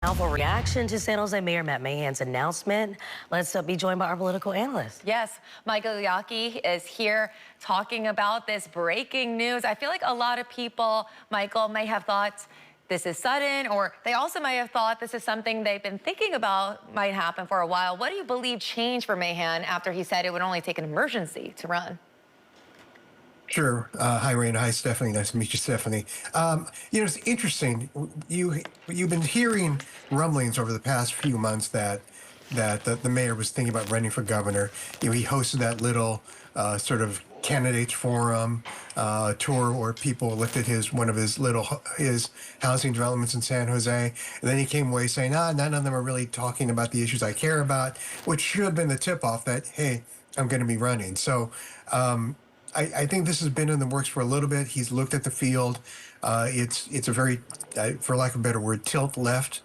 Now for reaction to San Jose Mayor Mahan's announcement, let's be joined by our political analyst. Yes, Michael Yaki is here talking about this breaking news. I feel like a lot of people, Michael, may have thought this is sudden, or they also may have thought this is something they've been thinking about might happen for a while. What do you believe changed for Mahan after he said it would only take an emergency to run? Sure. Hi, Raina. Hi, Stephanie. Nice to meet you, Stephanie. It's interesting. You've been hearing rumblings over the past few months that the mayor was thinking about running for governor. He hosted that little sort of candidates forum tour where people looked at one of his housing developments in San Jose, and then he came away saying, none of them are really talking about the issues I care about, which should have been the tip off that, hey, I'm going to be running. So. I think this has been in the works for a little bit. He's looked at the field. It's a very, for lack of a better word, tilt left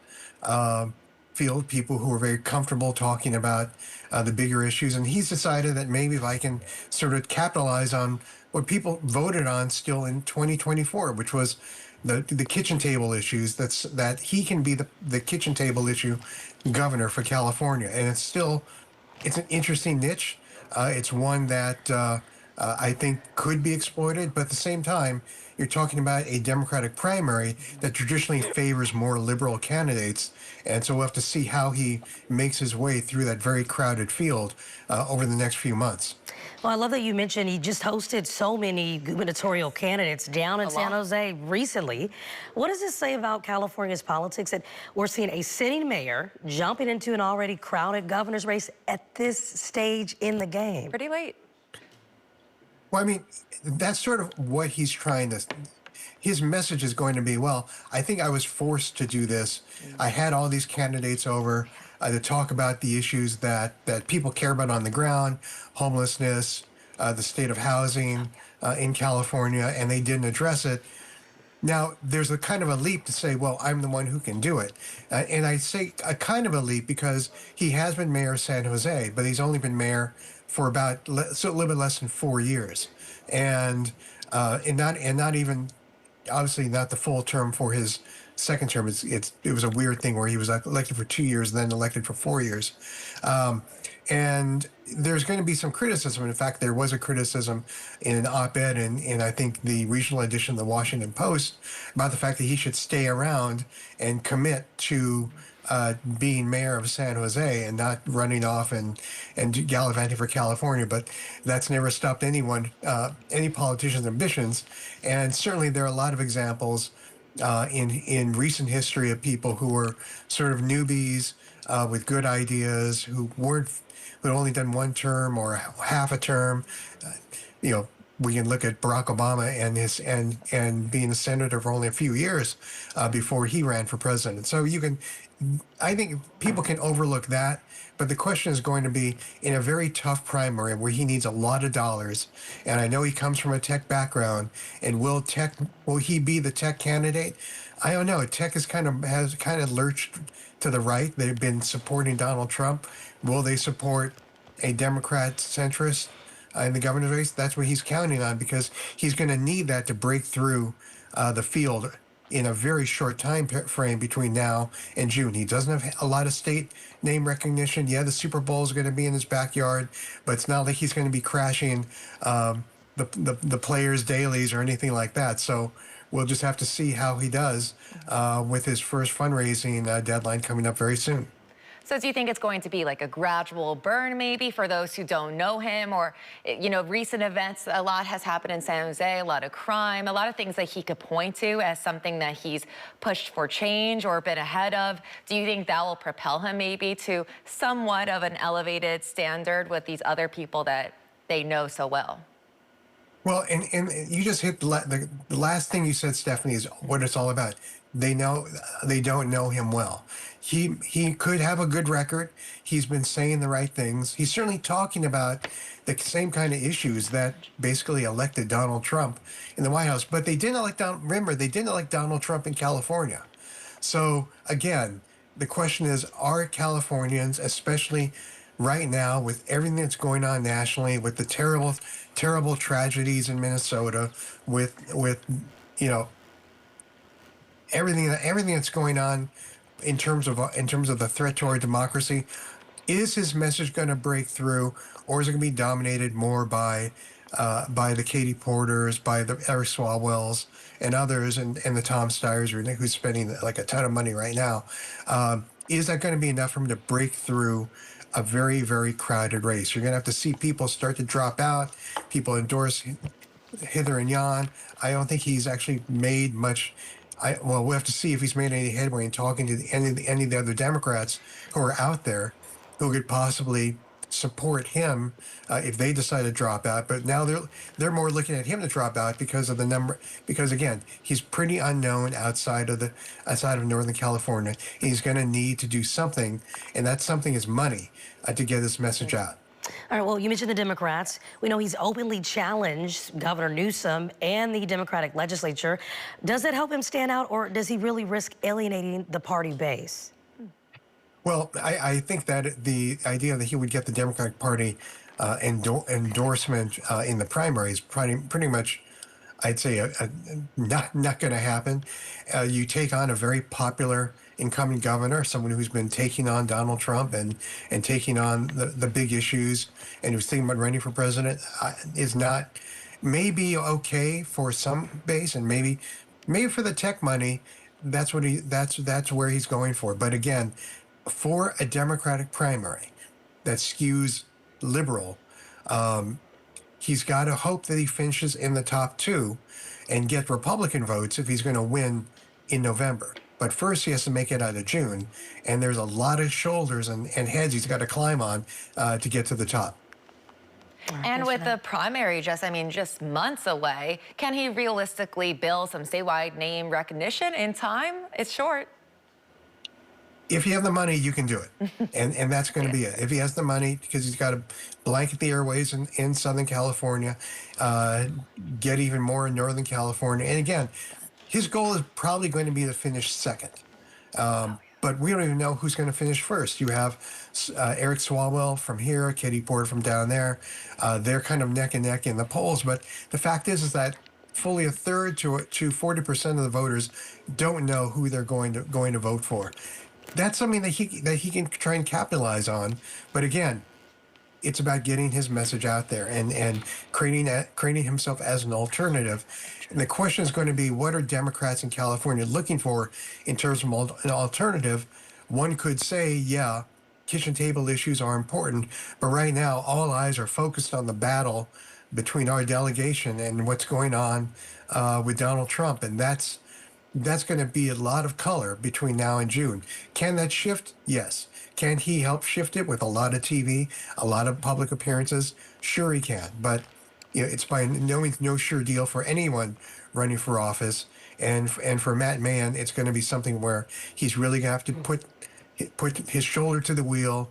field. People who are very comfortable talking about the bigger issues, and he's decided that maybe if I can sort of capitalize on what people voted on still in 2024, which was the kitchen table issues. That he can be the kitchen table issue governor for California, and it's an interesting niche. It's one that. I think could be exploited, but at the same time, you're talking about a Democratic primary that traditionally favors more liberal candidates, and so we'll have to see how he makes his way through that very crowded field over the next few months. Well, I love that you mentioned he just hosted so many gubernatorial candidates down in San Jose recently. What does this say about California's politics that we're seeing a sitting mayor jumping into an already crowded governor's race at this stage in the game? Pretty late. Well, I mean, that's sort of what he's trying to. His message is going to be, well, I think I was forced to do this. I had all these candidates over to talk about the issues that people care about on the ground, homelessness, the state of housing in California, and they didn't address it. Now, there's a kind of a leap to say, well, I'm the one who can do it. And I say a kind of a leap because he has been mayor of San Jose, but he's only been mayor for about a little bit less than 4 years. And not even, obviously not the full term for his second term. It was a weird thing where he was elected for 2 years, then elected for 4 years. And there's going to be some criticism. In fact, there was a criticism in an op-ed in I think the regional edition of the Washington Post about the fact that he should stay around and commit to being mayor of San Jose and not running off and gallivanting for California. But that's never stopped anyone, any politician's ambitions. And certainly there are a lot of examples in recent history of people who were sort of newbies with good ideas who had only done one term or half a term. We can look at Barack Obama and being a senator for only a few years before he ran for president. So I think people can overlook that, but the question is going to be in a very tough primary where he needs a lot of dollars. And I know he comes from a tech background, and will he be the tech candidate? I don't know. Tech has kind of lurched to the right. They've been supporting Donald Trump. Will they support a Democrat centrist in the governor's race? That's what he's counting on, because he's going to need that to break through the field in a very short time frame between now and June. He doesn't have a lot of state name recognition. Yeah, the Super Bowl is going to be in his backyard, but it's not like he's going to be crashing the players' dailies or anything like that. So we'll just have to see how he does with his first fundraising deadline coming up very soon. So do you think it's going to be like a gradual burn maybe for those who don't know him, or, recent events? A lot has happened in San Jose, a lot of crime, a lot of things that he could point to as something that he's pushed for change or been ahead of. Do you think that will propel him maybe to somewhat of an elevated standard with these other people that they know so well? Well, and you just hit the last thing you said, Stephanie, is what it's all about. They don't know him well. He could have a good record. He's been saying the right things. He's certainly talking about the same kind of issues that basically elected Donald Trump in the White House. But they didn't elect Donald Trump in California. So again, the question is, are Californians, especially right now with everything that's going on nationally, with the terrible tragedies in Minnesota, with everything that's going on in terms of the threat to our democracy. Is his message going to break through, or is it going to be dominated more by the Katie Porters, by the Eric Swalwells, and others, and the Tom Steyers, who's spending like a ton of money right now? Is that going to be enough for him to break through a very, very crowded race? You're going to have to see people start to drop out, people endorse hither and yon. I don't think he's actually made much. We'll have to see if he's made any headway in talking to any of the other Democrats who are out there who could possibly support him if they decide to drop out. But now they're more looking at him to drop out because of the number. Because again, he's pretty unknown outside of Northern California. He's going to need to do something, and that something is money to get this message out. All right, well, you mentioned the Democrats. We know he's openly challenged Governor Newsom and the Democratic legislature. Does that help him stand out, or does he really risk alienating the party base? Well, I think that the idea that he would get the Democratic Party endorsement in the primary is pretty much, I'd say, not going to happen. You take on a very popular incoming governor, someone who's been taking on Donald Trump and taking on the big issues, and who's thinking about running for president, is not maybe okay for some base, and maybe for the tech money, that's where he's going for. But again, for a Democratic primary that skews liberal, he's got to hope that he finishes in the top two and get Republican votes if he's going to win in November. But first, he has to make it out of June, and there's a lot of shoulders and heads he's got to climb on to get to the top. And with the primary just months away, can he realistically build some statewide name recognition in time? It's short. If you have the money, you can do it. And that's going to be it. If he has the money, because he's got to blanket the airways in Southern California, get even more in Northern California. And again, his goal is probably going to be to finish second. But we don't even know who's going to finish first. You have Eric Swalwell from here, Katie Porter from down there. They're kind of neck and neck in the polls. But the fact is that fully a third to 40% of the voters don't know who they're going to vote for. That's something that he can try and capitalize on. But again, it's about getting his message out there and creating himself as an alternative. And the question is going to be, what are Democrats in California looking for in terms of an alternative? One could say, yeah, kitchen table issues are important, but right now all eyes are focused on the battle between our delegation and what's going on with Donald Trump, and that's going to be a lot of color between now and June. Can that shift? Yes. Can he help shift it with a lot of TV, a lot of public appearances? Sure he can. But it's by no means no sure deal for anyone running for office. And for Matt Mahan, it's going to be something where he's really going to have to put his shoulder to the wheel,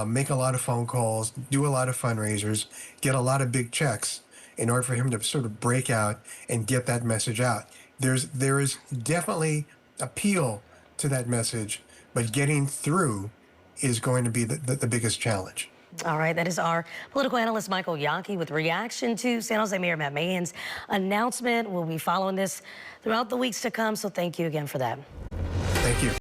make a lot of phone calls, do a lot of fundraisers, get a lot of big checks in order for him to sort of break out and get that message out. There is definitely appeal to that message, but getting through is going to be the biggest challenge. All right, that is our political analyst, Michael Yaki, with reaction to San Jose Mayor Matt Mahan's announcement. We'll be following this throughout the weeks to come, so thank you again for that.